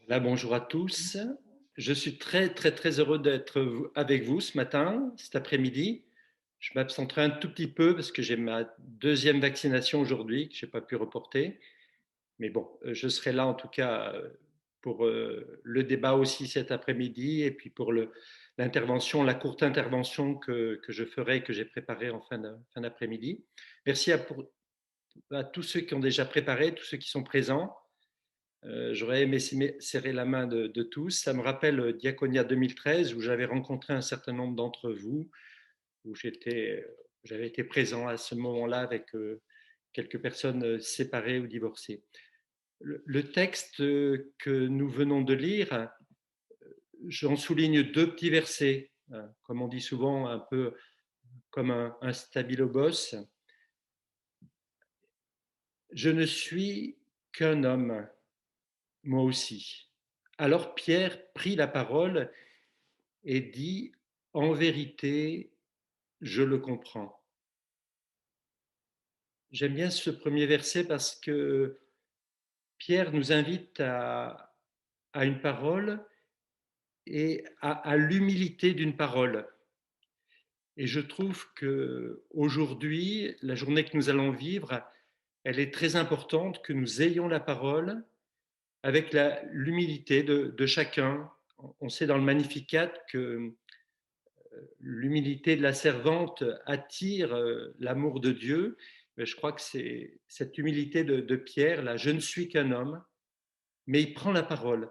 Là, bonjour à tous. Je suis très heureux d'être avec vous ce matin, cet après-midi. Je m'absenterai un tout petit peu parce que j'ai ma deuxième vaccination aujourd'hui que je n'ai pas pu reporter. Mais bon, je serai là en tout cas pour le débat aussi cet après-midi et puis pour l'intervention, la courte intervention que je ferai, que j'ai préparée en fin d'après-midi. Merci à tous ceux qui ont déjà préparé, tous ceux qui sont présents. J'aurais aimé serrer la main de tous. Ça me rappelle Diaconia 2013 où j'avais rencontré un certain nombre d'entre vous, où j'avais été présent à ce moment-là avec quelques personnes séparées ou divorcées. Le texte que nous venons de lire, j'en souligne deux petits versets, comme on dit souvent, un peu comme un stabilo-boss. Je ne suis qu'un homme, moi aussi. Alors Pierre prit la parole et dit: en vérité, je le comprends. J'aime bien ce premier verset parce que Pierre nous invite à une parole et à l'humilité d'une parole. Et je trouve que aujourd'hui, la journée que nous allons vivre, elle est très importante que nous ayons la parole avec l'humilité de chacun. On sait dans le Magnificat que l'humilité de la servante attire l'amour de Dieu. Mais je crois que c'est cette humilité de Pierre, là, je ne suis qu'un homme, mais il prend la parole.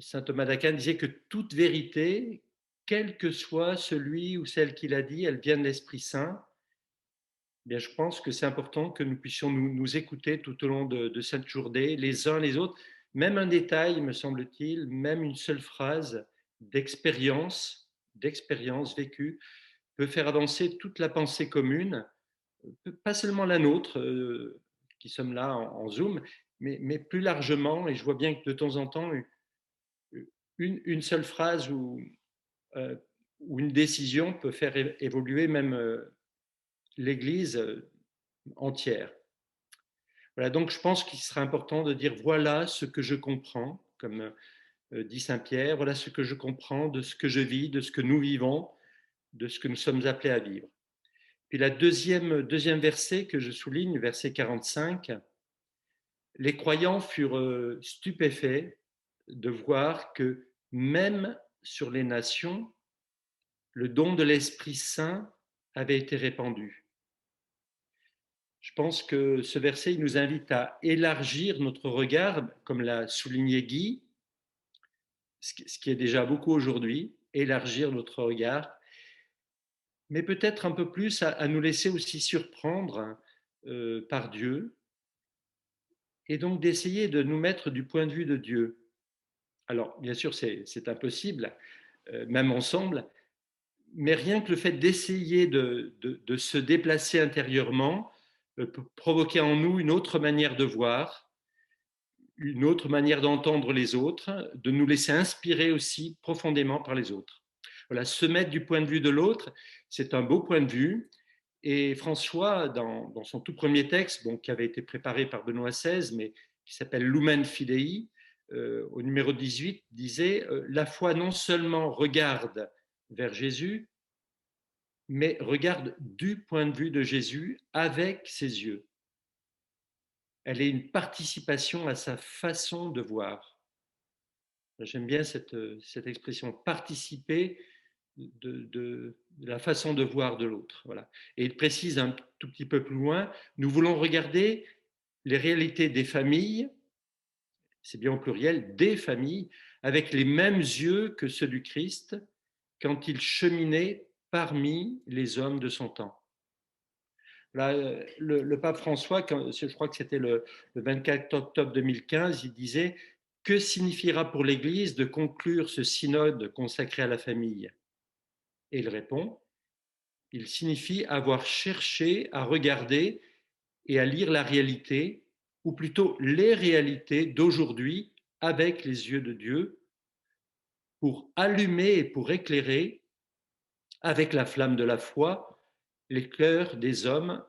Saint Thomas d'Aquin disait que toute vérité, quel que soit celui ou celle qui l'a dit, elle vient de l'Esprit Saint. Eh bien, je pense que c'est important que nous puissions nous écouter tout au long de cette journée, les uns les autres, même un détail, me semble-t-il, même une seule phrase d'expérience vécue peut faire avancer toute la pensée commune, pas seulement la nôtre, qui sommes là en Zoom, mais plus largement, et je vois bien que de temps en temps, une seule phrase euh, ou une décision peut faire évoluer même l'Église entière. Voilà, donc je pense qu'il sera important de dire voilà ce que je comprends, comme dit Saint Pierre, voilà ce que je comprends de ce que je vis, de ce que nous vivons, de ce que nous sommes appelés à vivre. Puis la deuxième verset que je souligne, verset 45, les croyants furent stupéfaits de voir que même sur les nations, le don de l'Esprit Saint avait été répandu. Je pense que ce verset il nous invite à élargir notre regard, comme l'a souligné Guy, ce qui est déjà beaucoup aujourd'hui, élargir notre regard, mais peut-être un peu plus à nous laisser aussi surprendre par Dieu, et donc d'essayer de nous mettre du point de vue de Dieu. Alors, bien sûr, c'est impossible, même ensemble, mais rien que le fait d'essayer de se déplacer intérieurement peut provoquer en nous une autre manière de voir, une autre manière d'entendre les autres, de nous laisser inspirer aussi profondément par les autres. Voilà, se mettre du point de vue de l'autre, c'est un beau point de vue. Et François, dans son tout premier texte, bon, qui avait été préparé par Benoît XVI, mais qui s'appelle Lumen Fidei, au numéro 18, disait la foi non seulement regarde vers Jésus, mais regarde du point de vue de Jésus avec ses yeux. Elle est une participation à sa façon de voir. J'aime bien cette expression, participer de la façon de voir de l'autre. Voilà. Et il précise un tout petit peu plus loin, nous voulons regarder les réalités des familles, c'est bien au pluriel, des familles, avec les mêmes yeux que ceux du Christ quand il cheminait parmi les hommes de son temps. Là, le pape François, je crois que c'était le 24 octobre 2015, il disait que signifiera pour l'Église de conclure ce synode consacré à la famille? Et il répond, il signifie avoir cherché à regarder et à lire la réalité, ou plutôt les réalités d'aujourd'hui avec les yeux de Dieu, pour allumer et pour éclairer, avec la flamme de la foi, les cœurs des hommes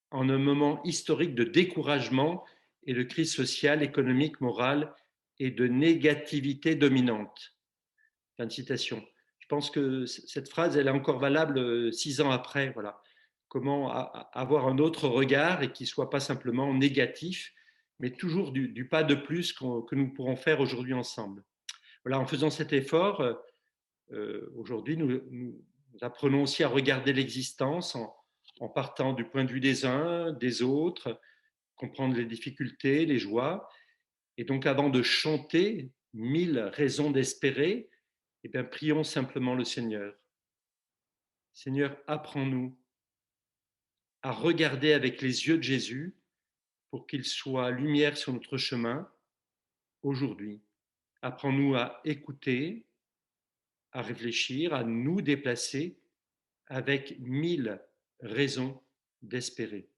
en un moment historique de découragement et de crise sociale, économique, morale et de négativité dominante. Fin de citation. Je pense que cette phrase, elle est encore valable 6 ans après. Voilà. Comment avoir un autre regard et qui ne soit pas simplement négatif, mais toujours du pas de plus que nous pourrons faire aujourd'hui ensemble. Voilà, en faisant cet effort, aujourd'hui, nous apprenons aussi à regarder l'existence en partant du point de vue des uns, des autres, comprendre les difficultés, les joies. Et donc, avant de chanter 1000 raisons d'espérer, eh bien, prions simplement le Seigneur. Seigneur, apprends-nous à regarder avec les yeux de Jésus pour qu'il soit lumière sur notre chemin aujourd'hui. Apprends-nous à écouter, à réfléchir, à nous déplacer avec 1000 raisons d'espérer.